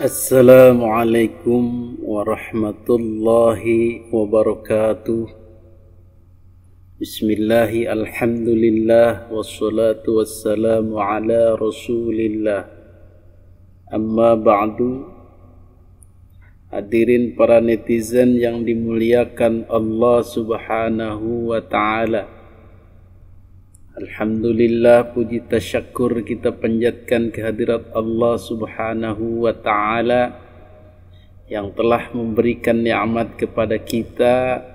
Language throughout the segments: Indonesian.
Assalamualaikum warahmatullahi wabarakatuh. Bismillahi alhamdulillah wassalatu wassalamu ala rasulillah. Amma ba'du. Hadirin para netizen yang dimuliakan Allah subhanahu wa ta'ala, alhamdulillah, puji tasyakur kita panjatkan kehadirat Allah subhanahu wa ta'ala yang telah memberikan nikmat kepada kita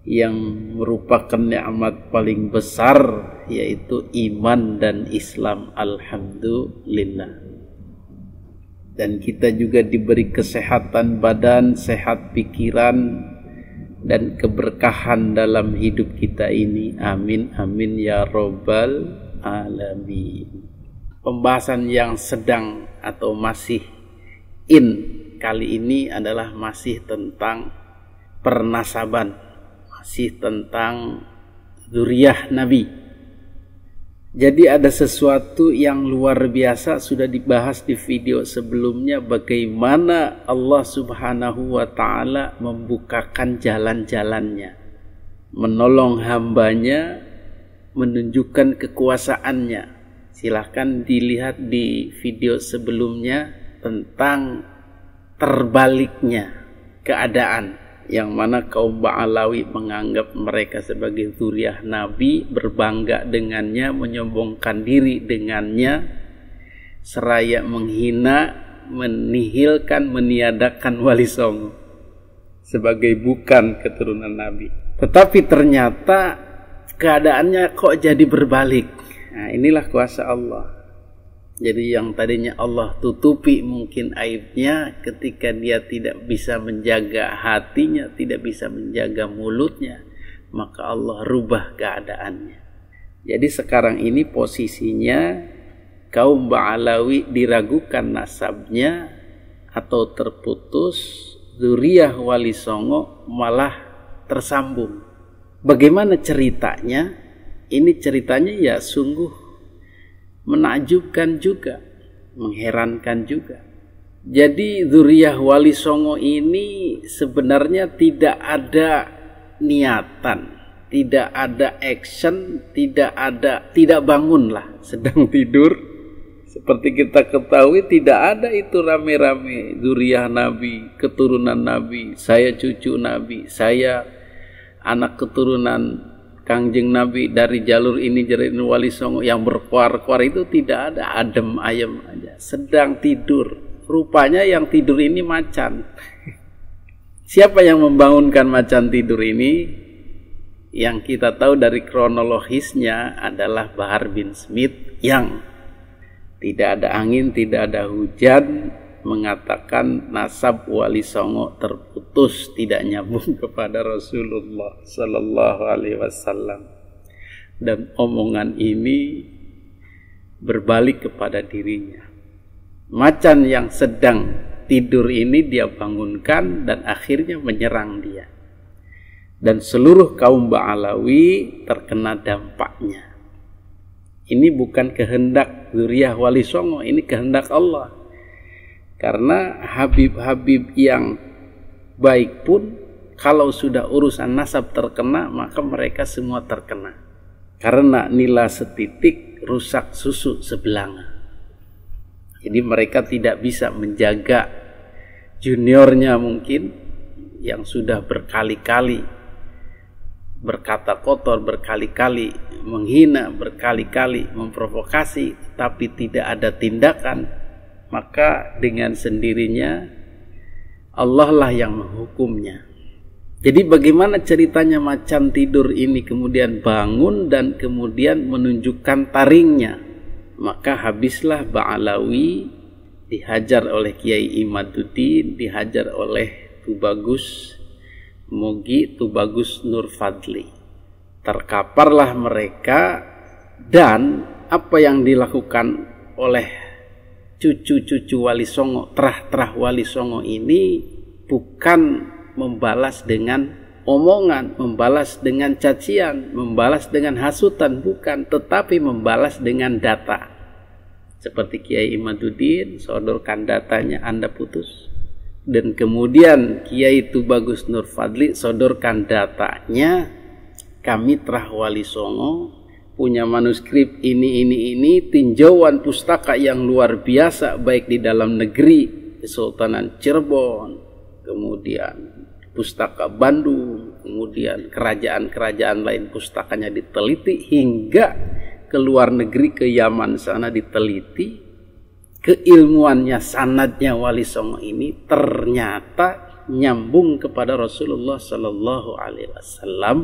yang merupakan nikmat paling besar, yaitu iman dan Islam. Alhamdulillah. Dan kita juga diberi kesehatan badan, sehat pikiran, dan keberkahan dalam hidup kita ini. Amin amin ya robbal alamin. Pembahasan yang sedang atau masih kali ini adalah masih tentang pernasaban, masih tentang zuriyah Nabi. Jadi ada sesuatu yang luar biasa sudah dibahas di video sebelumnya, bagaimana Allah subhanahu wa ta'ala membukakan jalan-jalannya, menolong hambanya, menunjukkan kekuasaannya. Silahkan dilihat di video sebelumnya tentang terbaliknya keadaan, yang mana kaum Ba'alawi menganggap mereka sebagai zuriyah Nabi, berbangga dengannya, menyombongkan diri dengannya, seraya menghina, menihilkan, meniadakan Wali Songo sebagai bukan keturunan Nabi. Tetapi ternyata keadaannya kok jadi berbalik. Nah, inilah kuasa Allah. Jadi yang tadinya Allah tutupi mungkin aibnya ketika dia tidak bisa menjaga hatinya, tidak bisa menjaga mulutnya, maka Allah rubah keadaannya. Jadi sekarang ini posisinya kaum Ba'alawi diragukan nasabnya atau terputus, zuriyah Wali Songo malah tersambung. Bagaimana ceritanya? Ini ceritanya ya sungguh menakjubkan juga, mengherankan juga. Jadi zuriyah Wali Songo ini sebenarnya tidak ada niatan, tidak ada action, tidak bangunlah, sedang tidur. Seperti kita ketahui, tidak ada itu rame-rame zuriyah Nabi, keturunan Nabi, saya cucu Nabi, saya anak keturunan Kangjeng Nabi dari jalur ini, jalur ini, Wali Songo yang berkuar-kuar itu tidak ada, adem ayem aja, sedang tidur. Rupanya yang tidur ini macan. Siapa yang membangunkan macan tidur ini? Yang kita tahu dari kronologisnya adalah Bahar bin Smith yang tidak ada angin, tidak ada hujan, mengatakan nasab Wali Songo terputus, tidak nyambung kepada Rasulullah Sallallahu Alaihi Wasallam. Dan omongan ini berbalik kepada dirinya. Macan yang sedang tidur ini dia bangunkan dan akhirnya menyerang dia. Dan seluruh kaum Ba'alawi terkena dampaknya. Ini bukan kehendak zuriyah Wali Songo, ini kehendak Allah. Karena Habib-Habib yang baik pun kalau sudah urusan nasab terkena, maka mereka semua terkena. Karena nila setitik rusak susu sebelanga. Jadi mereka tidak bisa menjaga juniornya mungkin yang sudah berkali-kali berkata kotor, berkali-kali menghina, berkali-kali memprovokasi, tapi tidak ada tindakan. Maka dengan sendirinya Allah lah yang menghukumnya. Jadi bagaimana ceritanya macan tidur ini kemudian bangun dan kemudian menunjukkan taringnya? Maka habislah Ba'alawi, dihajar oleh Kiai Imaduddin, dihajar oleh Tubagus Mugi, Tubagus Nur Fadli. Terkaparlah mereka, dan apa yang dilakukan oleh cucu-cucu Wali Songo, terah-terah Wali Songo ini bukan membalas dengan omongan, membalas dengan cacian, membalas dengan hasutan, bukan, tetapi membalas dengan data. seperti Kiai Imaduddin, sodorkan datanya, Anda putus. Dan kemudian Kiai Tubagus Nur Fadli, sodorkan datanya, kami Trah Wali Songo punya manuskrip ini, tinjauan pustaka yang luar biasa, baik di dalam negeri, Kesultanan Cirebon, kemudian pustaka Bandung, kemudian kerajaan-kerajaan lain pustakanya diteliti, hingga ke luar negeri, ke Yaman sana diteliti. Keilmuannya, sanadnya Wali Songo ini ternyata nyambung kepada Rasulullah Sallallahu Alaihi Wasallam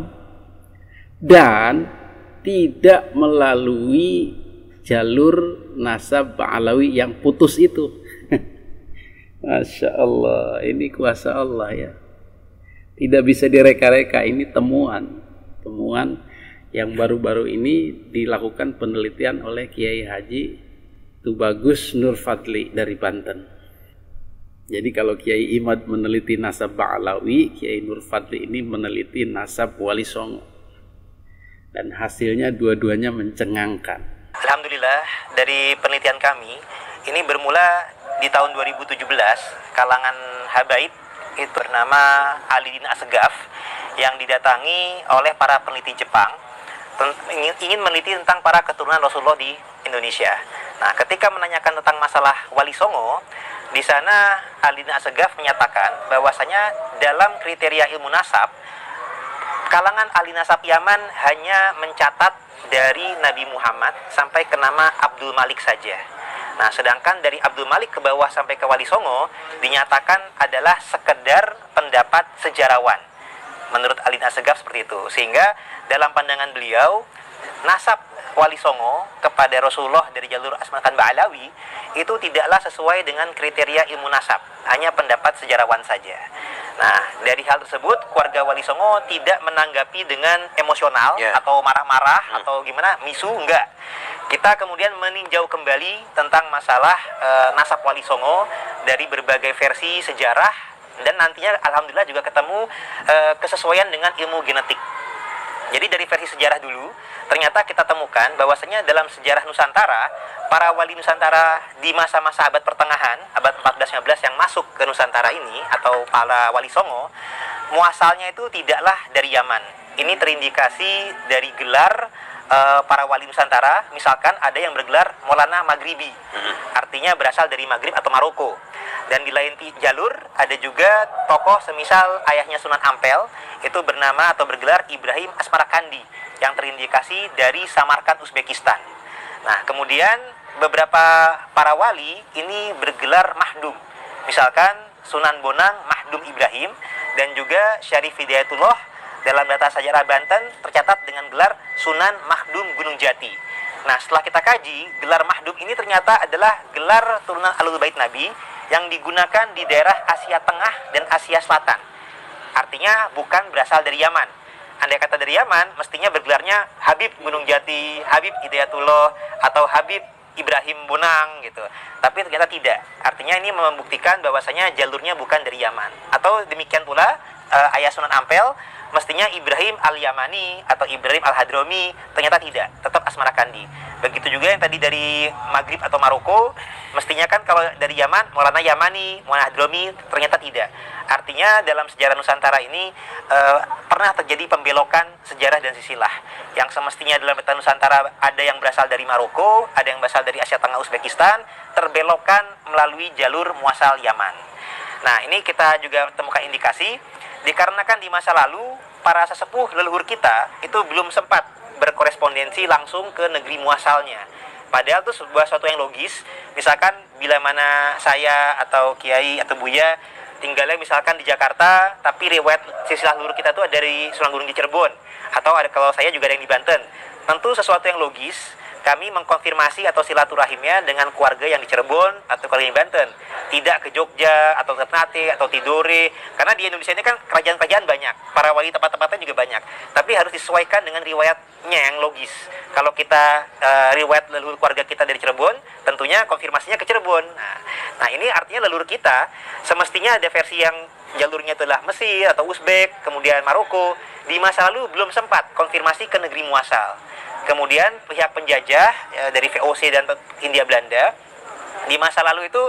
dan tidak melalui jalur nasab Alawi yang putus itu. Masya Allah, ini kuasa Allah ya. Tidak bisa direka-reka, ini temuan yang baru-baru ini dilakukan penelitian oleh Kiai Haji Tubagus Nur Fadli dari Banten. Jadi kalau Kiai Imad meneliti nasab Ba'alawi, Kiai Nur Fadli ini meneliti nasab Wali Songo. Dan hasilnya dua-duanya mencengangkan. Alhamdulillah, dari penelitian kami, ini bermula di tahun 2017, kalangan habaib itu bernama Alidin Asegaf yang didatangi oleh para peneliti Jepang ingin meneliti tentang para keturunan Rasulullah di Indonesia. Nah, ketika menanyakan tentang masalah Wali Songo, di sana Alidin Asegaf menyatakan bahwasanya dalam kriteria ilmu nasab, kalangan ahli nasab Yaman hanya mencatat dari Nabi Muhammad sampai ke nama Abdul Malik saja. Nah, sedangkan dari Abdul Malik ke bawah sampai ke Wali Songo dinyatakan adalah sekedar pendapat sejarawan. Menurut Alidin Asegaf seperti itu. Sehingga dalam pandangan beliau, nasab Wali Songo kepada Rasulullah dari jalur Asmakan Ba'alawi itu tidaklah sesuai dengan kriteria ilmu nasab, hanya pendapat sejarawan saja. Nah, dari hal tersebut keluarga Wali Songo tidak menanggapi dengan emosional atau marah-marah atau gimana, misu, enggak. Kita kemudian meninjau kembali tentang masalah nasab Wali Songo dari berbagai versi sejarah, dan nantinya alhamdulillah juga ketemu kesesuaian dengan ilmu genetik. Jadi dari versi sejarah dulu, ternyata kita temukan bahwasanya dalam sejarah Nusantara, para wali Nusantara di masa-masa abad pertengahan, abad 14-15 yang masuk ke Nusantara ini, atau para wali Songo, muasalnya itu tidaklah dari Yaman. Ini terindikasi dari gelar para wali Nusantara. Misalkan ada yang bergelar Maulana Maghribi, artinya berasal dari Maghrib atau Maroko. Dan di lain jalur ada juga tokoh semisal ayahnya Sunan Ampel, itu bernama atau bergelar Ibrahim Asmarakandi, yang terindikasi dari Samarkand, Uzbekistan. Nah, kemudian beberapa para wali ini bergelar Mahdum. Misalkan Sunan Bonang Mahdum Ibrahim, dan juga Syarif Hidayatullah dalam data sejarah Banten tercatat dengan gelar Sunan Mahdum Gunung Jati. Nah, setelah kita kaji, gelar Mahdum ini ternyata adalah gelar turunan Ahlul Bait Nabi yang digunakan di daerah Asia Tengah dan Asia Selatan. Artinya bukan berasal dari Yaman. Andai kata dari Yaman, mestinya bergelarnya Habib Gunung Jati, Habib Hidayatullah, atau Habib Ibrahim Bonang gitu. Tapi ternyata tidak. Artinya ini membuktikan bahwasanya jalurnya bukan dari Yaman. Atau demikian pula ayah Sunan Ampel, mestinya Ibrahim Al-Yamani atau Ibrahim Al-Hadromi, ternyata tidak, tetap Asmarakandi. Begitu juga yang tadi dari Maghrib atau Maroko, mestinya kan kalau dari Yaman, Maulana Yamani, Maulana Hadromi, ternyata tidak. Artinya dalam sejarah Nusantara ini pernah terjadi pembelokan sejarah dan silsilah. Yang semestinya dalam peta Nusantara ada yang berasal dari Maroko, ada yang berasal dari Asia Tengah, Uzbekistan, terbelokkan melalui jalur muasal Yaman. Nah, ini kita juga temukan indikasi, dikarenakan di masa lalu para sesepuh leluhur kita itu belum sempat berkorespondensi langsung ke negeri muasalnya. Padahal itu sebuah suatu yang logis. Misalkan bila mana saya atau Kiai atau Buya tinggalnya misalkan di Jakarta, tapi riwayat silsilah leluhur kita itu ada dari Sunan Gunung di Cirebon, atau ada kalau saya juga ada yang di Banten. Tentu sesuatu yang logis kami mengkonfirmasi atau silaturahimnya dengan keluarga yang di Cirebon atau keluarga yang di Banten, tidak ke Jogja atau Ternate atau Tidore, karena di Indonesia ini kan kerajaan-kerajaan banyak, para wali tempat-tempatnya juga banyak, tapi harus disesuaikan dengan riwayatnya yang logis. Kalau kita riwayat leluhur keluarga kita dari Cirebon, tentunya konfirmasinya ke Cirebon. Nah, ini artinya leluhur kita semestinya ada versi yang jalurnya itulah Mesir atau Uzbek, kemudian Maroko. Di masa lalu belum sempat konfirmasi ke negeri muasal. Kemudian pihak penjajah dari VOC dan Hindia Belanda di masa lalu itu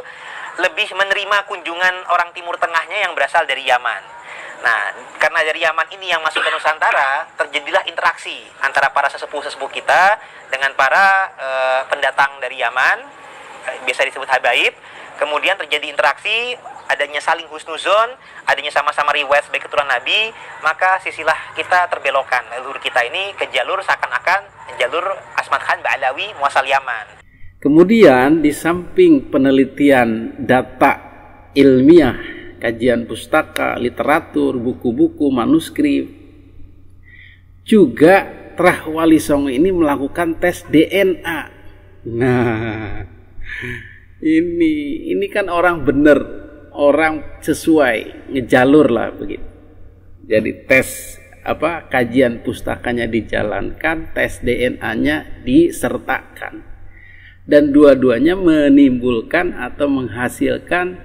lebih menerima kunjungan orang Timur Tengahnya yang berasal dari Yaman. Nah, karena dari Yaman ini yang masuk ke Nusantara, terjadilah interaksi antara para sesepuh-sesepuh kita dengan para pendatang dari Yaman, biasa disebut habaib. Kemudian terjadi interaksi, adanya saling husnuzon, adanya sama-sama riwayat sebagai keturunan Nabi, maka sisilah kita terbelokkan. Leluhur kita ini ke jalur seakan-akan jalur Asmat Khan Ba'alawi muasal Yaman. Kemudian di samping penelitian data ilmiah, kajian pustaka, literatur, buku-buku, manuskrip, juga Trah Wali Songo ini melakukan tes DNA. Nah, ini kan orang bener, orang sesuai, ngejalur lah begitu. Jadi tes kajian pustakanya dijalankan, tes DNA-nya disertakan. Dan dua-duanya menimbulkan atau menghasilkan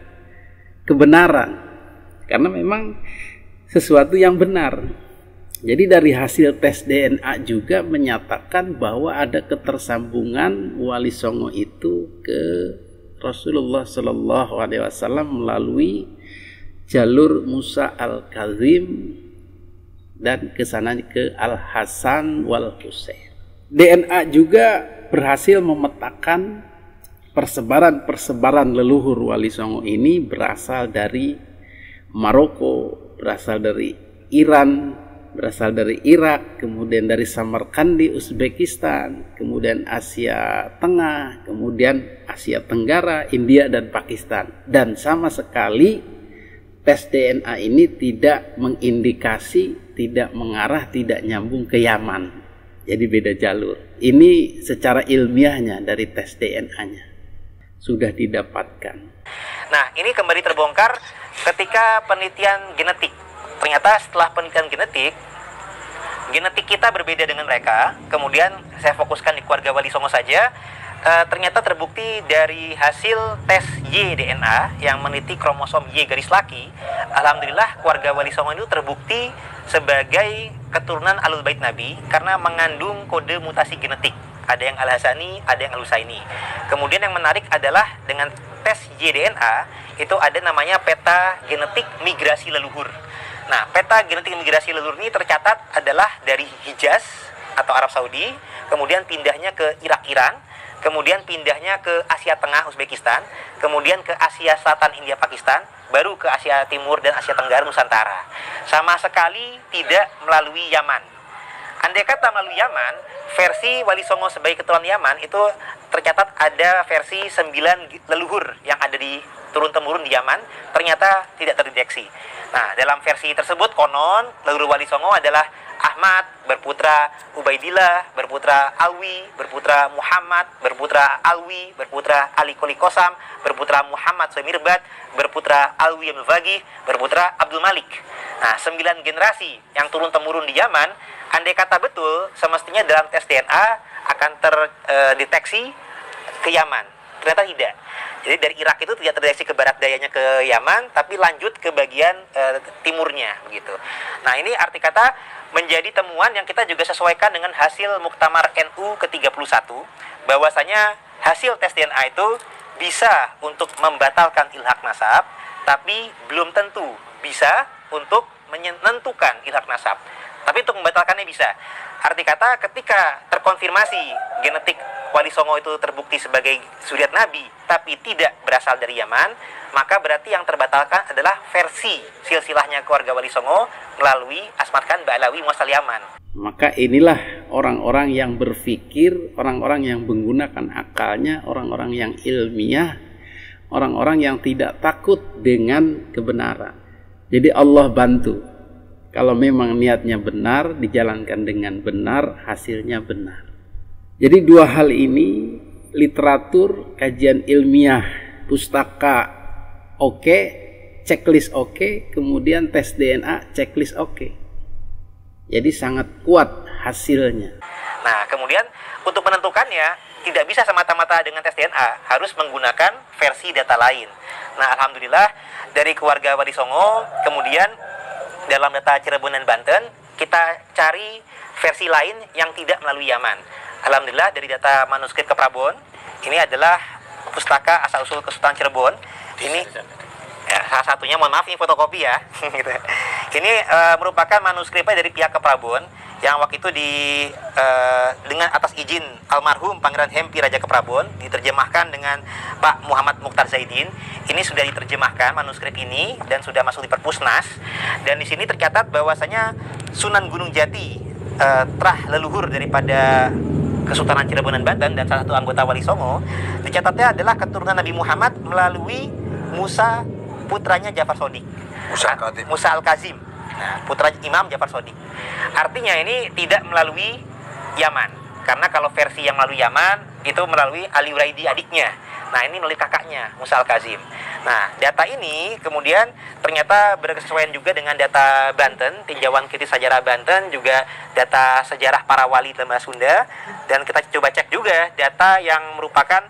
kebenaran, karena memang sesuatu yang benar. Jadi dari hasil tes DNA juga menyatakan bahwa ada ketersambungan Wali Songo itu ke Rasulullah Shallallahu Alaihi Wasallam melalui jalur Musa Al-Kazim dan kesananya ke Al-Hasan wal Husain. DNA juga berhasil memetakan persebaran leluhur Wali Songo ini berasal dari Maroko, berasal dari Iran, berasal dari Irak, kemudian dari Samarkandi, Uzbekistan, kemudian Asia Tengah, kemudian Asia Tenggara, India dan Pakistan. Dan sama sekali tes DNA ini tidak mengindikasi, tidak mengarah, tidak nyambung ke Yaman. Jadi beda jalur. Ini secara ilmiahnya dari tes DNA-nya sudah didapatkan. Nah, ini kembali terbongkar ketika penelitian genetik. Ternyata setelah penelitian genetik kita berbeda dengan mereka. Kemudian saya fokuskan di keluarga Wali Songo saja. Ternyata terbukti dari hasil tes Y-DNA yang meneliti kromosom Y garis laki. Alhamdulillah keluarga Wali Songo itu terbukti sebagai keturunan Ahlul Bait Nabi karena mengandung kode mutasi genetik. Ada yang Al-Hasani, ada yang Al-Husaini. Kemudian yang menarik adalah dengan tes Y-DNA itu ada namanya peta genetik migrasi leluhur. Nah, peta genetik migrasi leluhur ini tercatat adalah dari Hijaz atau Arab Saudi, kemudian pindahnya ke Irak-Iran, kemudian pindahnya ke Asia Tengah Uzbekistan, kemudian ke Asia Selatan India Pakistan, baru ke Asia Timur dan Asia Tenggara Nusantara. Sama sekali tidak melalui Yaman. Andai kata melalui Yaman, versi Wali Songo sebagai keturunan Yaman itu tercatat ada versi 9 leluhur yang ada di turun-temurun di Yaman, ternyata tidak terdeteksi. Nah, dalam versi tersebut konon leluhur Wali Songo adalah Ahmad, berputra Ubaidillah, berputra Alwi, berputra Muhammad, berputra Alwi, berputra Ali Koli Kosam, berputra Muhammad Sumirbat, berputra Alwi Al-Vagih, berputra Abdul Malik. Nah, 9 generasi yang turun-temurun di Yaman, andai kata betul, semestinya dalam tes DNA akan terdeteksi ke Yaman. Ternyata tidak. Jadi dari Irak itu tidak terdeteksi ke barat dayanya ke Yaman, tapi lanjut ke bagian timurnya begitu. Nah, ini arti kata menjadi temuan yang kita juga sesuaikan dengan hasil Muktamar NU ke-31, bahwasanya hasil tes DNA itu bisa untuk membatalkan ilhaq nasab, tapi belum tentu bisa untuk menentukan ilhaq nasab. Tapi untuk membatalkannya bisa. Arti kata ketika terkonfirmasi genetik Wali Songo itu terbukti sebagai zuriat Nabi, tapi tidak berasal dari Yaman, maka berarti yang terbatalkan adalah versi silsilahnya keluarga Wali Songo melalui Asmat Khan Ba'alawi muasal Yaman. Maka inilah orang-orang yang berpikir, orang-orang yang menggunakan akalnya, orang-orang yang ilmiah, orang-orang yang tidak takut dengan kebenaran. Jadi Allah bantu. Kalau memang niatnya benar, dijalankan dengan benar, hasilnya benar. Jadi dua hal ini, literatur, kajian ilmiah, pustaka oke, checklist oke, kemudian tes DNA, checklist oke. Jadi sangat kuat hasilnya. Nah, kemudian untuk menentukannya, tidak bisa semata-mata dengan tes DNA, harus menggunakan versi data lain. Nah, alhamdulillah dari keluarga Wali Songo, kemudian dalam data Cirebon dan Banten, kita cari versi lain yang tidak melalui Yaman. Alhamdulillah dari data manuskrip Keprabon, ini adalah pustaka asal-usul Kesultanan Cirebon. Ini ya, salah satunya, mohon maaf ini fotokopi ya. Gitu. Ini merupakan manuskripnya dari pihak Keprabon yang waktu itu dengan atas izin almarhum Pangeran Hempi Raja Keprabon diterjemahkan dengan Pak Muhammad Mukhtar Zaidin. Ini sudah diterjemahkan manuskrip ini dan sudah masuk di Perpusnas. Dan di sini tercatat bahwasanya Sunan Gunung Jati terah leluhur daripada Kesultanan Cirebon dan Banten dan salah satu anggota Wali Songo, dicatatnya adalah keturunan Nabi Muhammad melalui Musa putranya Ja'far Shodiq, Musa Al-Kazim, nah, putra Imam Ja'far Shodiq. Artinya ini tidak melalui Yaman, karena kalau versi yang melalui Yaman itu melalui Ali Uraidi adiknya. Nah, ini melalui kakaknya Musa Al-Kazim. Nah, data ini kemudian ternyata berkesesuaian juga dengan data Banten, tinjauan kritis sejarah Banten, juga data sejarah para wali dalam bahasa Sunda. Dan kita coba cek juga data yang merupakan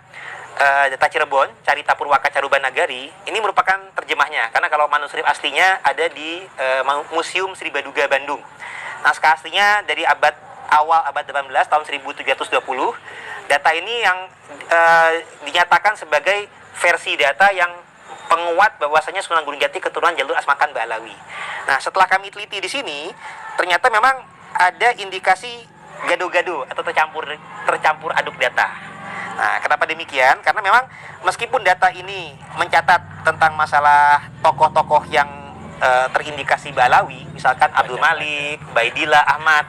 data Cirebon, Carita Purwaka Caruban Nagari, ini merupakan terjemahnya. Karena kalau manuskrip aslinya ada di Museum Sri Baduga Bandung. Naskah aslinya dari awal abad 18 tahun 1720. Data ini yang dinyatakan sebagai versi data yang penguat bahwasanya Sunan Gunung Jati keturunan jalur Asmakan Ba'alawi. Nah, setelah kami teliti di sini, ternyata memang ada indikasi gado-gado atau tercampur aduk data. Nah, kenapa demikian? Karena memang meskipun data ini mencatat tentang masalah tokoh-tokoh yang terindikasi Ba'alawi, misalkan Abdul Malik, Baidillah, Ahmad,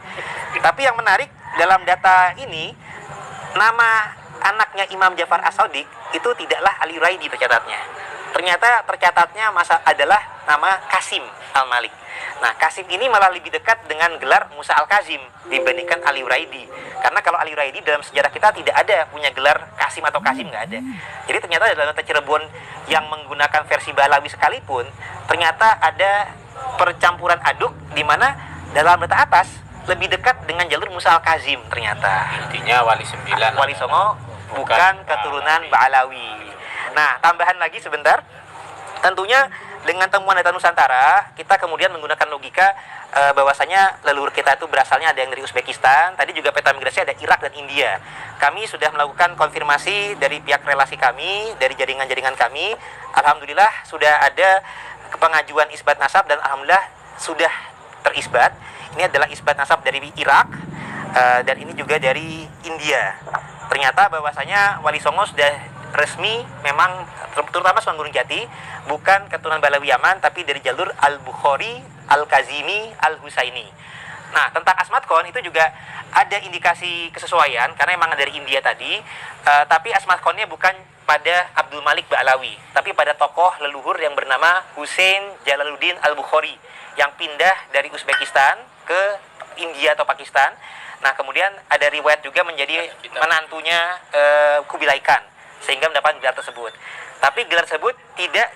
tapi yang menarik dalam data ini, nama anaknya Imam Ja'far As-Shodiq itu tidaklah Ali Uraidi tercatatnya. Ternyata tercatatnya adalah nama Kasim Al-Malik. Nah, Kasim ini malah lebih dekat dengan gelar Musa Al-Kazim dibandingkan Ali Uraidi. Karena kalau Ali Uraidi dalam sejarah kita tidak ada punya gelar Kasim atau Kasim, nggak ada. Jadi ternyata dalam data Cirebon yang menggunakan versi Ba'alawi sekalipun, ternyata ada percampuran aduk di mana dalam data atas lebih dekat dengan jalur Musa Al-Kazim ternyata. Intinya Wali 9, Wali Songo bukan keturunan Ba'alawi. Nah, tambahan lagi sebentar. Tentunya dengan temuan data Nusantara, kita kemudian menggunakan logika bahwasanya leluhur kita itu berasalnya ada yang dari Uzbekistan. Tadi juga peta migrasi ada Irak dan India. Kami sudah melakukan konfirmasi dari pihak relasi kami, dari jaringan-jaringan kami. Alhamdulillah sudah ada pengajuan isbat nasab dan alhamdulillah sudah terisbat. Ini adalah isbat nasab dari Irak dan ini juga dari India. Ternyata bahwasanya Wali Songo sudah resmi memang, terutama Sunan Gunung Jati, bukan keturunan Ba'alawi Yaman, tapi dari jalur Al-Bukhari, Al-Kazimi, Al-Husaini. Nah, tentang Asmat Khan itu juga ada indikasi kesesuaian, karena memang dari India tadi, tapi Asmat Khan-nya bukan pada Abdul Malik Ba'alawi, tapi pada tokoh leluhur yang bernama Hussein Jalaluddin Al-Bukhari, yang pindah dari Uzbekistan ke India atau Pakistan. Nah, kemudian ada riwayat juga menjadi menantunya Kubilai Khan, sehingga mendapat gelar tersebut. Tapi gelar tersebut tidak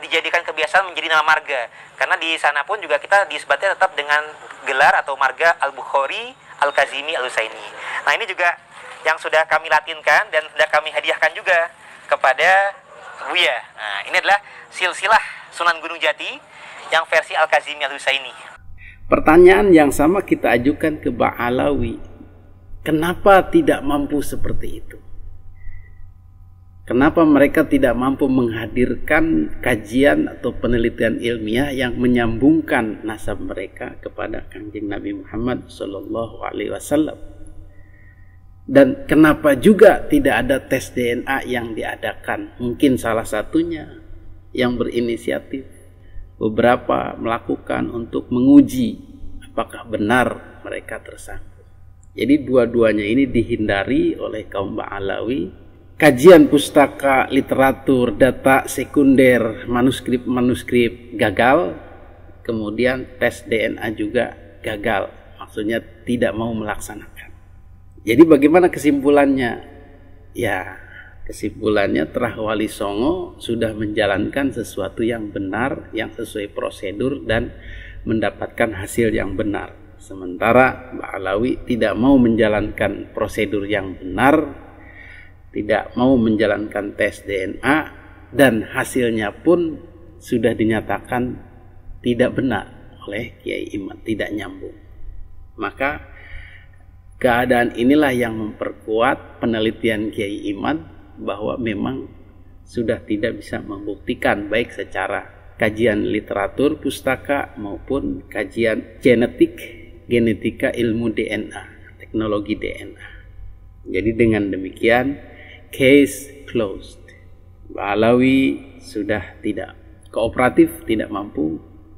dijadikan kebiasaan menjadi nama marga, karena di sana pun juga kita disebutnya tetap dengan gelar atau marga Al-Bukhari, Al-Kazimi, Al-Husaini. Nah, ini juga yang sudah kami latinkan dan sudah kami hadiahkan juga kepada Buya. Nah, ini adalah silsilah Sunan Gunung Jati yang versi Al-Kazimi, Al-Husaini. Pertanyaan yang sama kita ajukan ke Ba'alawi. Kenapa tidak mampu seperti itu? Kenapa mereka tidak mampu menghadirkan kajian atau penelitian ilmiah yang menyambungkan nasab mereka kepada Kanjeng Nabi Muhammad Sallallahu Alaihi Wasallam? Dan kenapa juga tidak ada tes DNA yang diadakan? Mungkin salah satunya yang berinisiatif, beberapa melakukan untuk menguji apakah benar mereka tersangkut. Jadi dua-duanya ini dihindari oleh kaum Ba'alawi. Kajian pustaka, literatur, data sekunder, manuskrip gagal. Kemudian tes DNA juga gagal. Maksudnya tidak mau melaksanakan. Jadi bagaimana kesimpulannya? Ya, kesimpulannya Terah Wali Songo sudah menjalankan sesuatu yang benar, yang sesuai prosedur dan mendapatkan hasil yang benar. Sementara Ba'alawi tidak mau menjalankan prosedur yang benar, tidak mau menjalankan tes DNA, dan hasilnya pun sudah dinyatakan tidak benar oleh Kiai Imam, tidak nyambung. Maka Keadaan inilah yang memperkuat penelitian Kiai Imad bahwa memang sudah tidak bisa membuktikan baik secara kajian literatur pustaka maupun kajian genetika ilmu DNA, teknologi DNA. Jadi dengan demikian case closed. Mbah Alawi sudah tidak kooperatif, tidak mampu.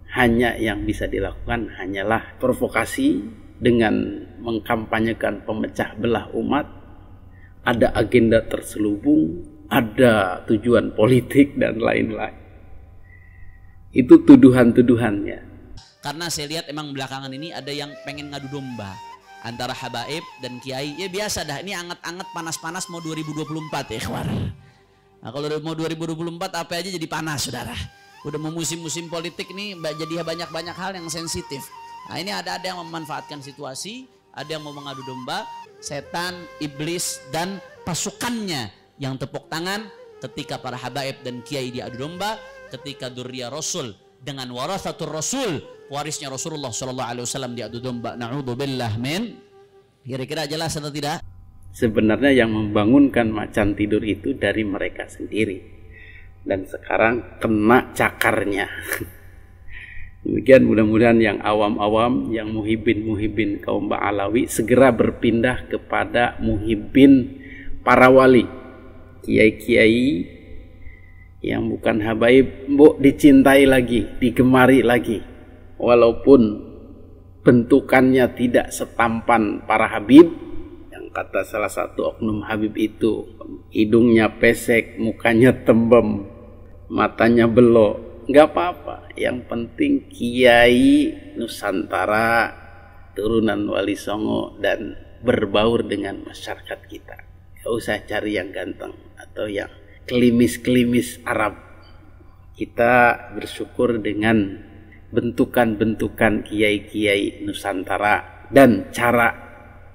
Hanya yang bisa dilakukan hanyalah provokasi dengan mengkampanyekan pemecah belah umat. Ada agenda terselubung, ada tujuan politik dan lain-lain. Itu tuduhan-tuduhannya. Karena saya lihat emang belakangan ini ada yang pengen ngadu domba antara habaib dan kiai. Ya biasa dah, ini anget-anget panas-panas mau 2024 ya kawan. Nah kalau mau 2024 apa aja jadi panas saudara. Udah mau musim-musim politik nih jadi banyak-banyak hal yang sensitif. Nah ini ada yang memanfaatkan situasi, ada yang mau mengadu domba, setan, iblis dan pasukannya yang tepuk tangan ketika para habaib dan kiai diadu domba, ketika dzurriyyah Rasul dengan warathatur Rasul, warisnya Rasulullah SAW diadu domba. Na'udzubillah min. Kira-kira jelas atau tidak? Sebenarnya yang membangunkan macan tidur itu dari mereka sendiri. Dan sekarang kena cakarnya. Demikian mudah-mudahan yang awam-awam, yang muhibbin kaum Mbah Alawi segera berpindah kepada muhibbin para wali. Kiai-kiai yang bukan habaib, dicintai lagi, digemari lagi. Walaupun bentukannya tidak setampan para habib, yang kata salah satu oknum habib itu, hidungnya pesek, mukanya tembem, matanya belok. Nggak apa-apa, yang penting kiai Nusantara, turunan Wali Songo dan berbaur dengan masyarakat kita. Nggak usah cari yang ganteng atau yang kelimis-kelimis Arab. Kita bersyukur dengan bentukan-bentukan kiai-kiai Nusantara, dan cara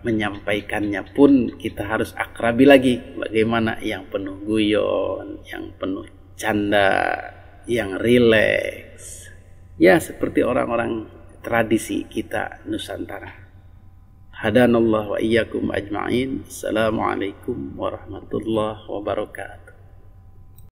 menyampaikannya pun kita harus akrabi lagi. Bagaimana yang penuh guyon, yang penuh canda, yang rileks, ya seperti orang-orang tradisi kita Nusantara. Hadanallah wa iyyakum ajma'in. Assalamualaikum warahmatullahi wabarakatuh.